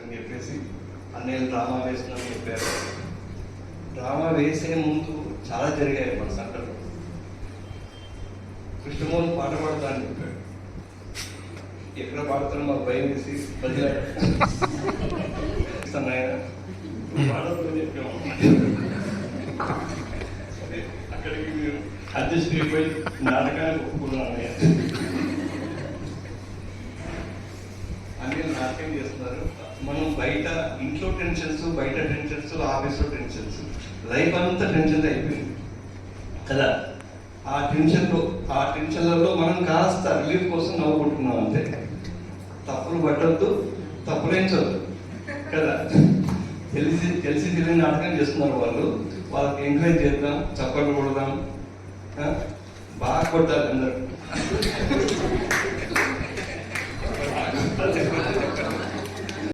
అని చెప్పేసి అన్నయ్య డ్రామా వేస్తున్నామని చెప్పారు. డ్రామా వేసే ముందు చాలా జరిగాయి మన సంకల్పం. కృష్ణమోహన్ పాట పాడతా అని చెప్పాడు. ఎక్కడ పాడుతాను మాకు భయం వేసి బదిలాడు పాడదని చెప్పాము. సరే అక్కడికి మీరు అడ్జస్ట్ అయిపోయి నాటకానికి ఒప్పుకున్నాను అన్నయ్య. అన్నీ నాటకం చేస్తున్నారు. మనం బయట ఇంట్లో టెన్షన్స్, బయట టెన్షన్స్, ఆఫీస్లో టెన్షన్స్, లైఫ్ అంతా టెన్షన్ అయిపోయింది కదా. ఆ టెన్షన్లలో మనం కాస్త రిలీఫ్ కోసం నవ్వుకుంటున్నాం అంతే. తప్పులు పట్టద్దు, తప్పులేంచొద్దు కదా. తెలిసి తెలియని నాటకం చేస్తున్నారు వాళ్ళు. వాళ్ళకి ఎంకరేజ్ చేద్దాం, చప్పట్లు కొడదాం, బాగా కొట్టాలి అందరూ.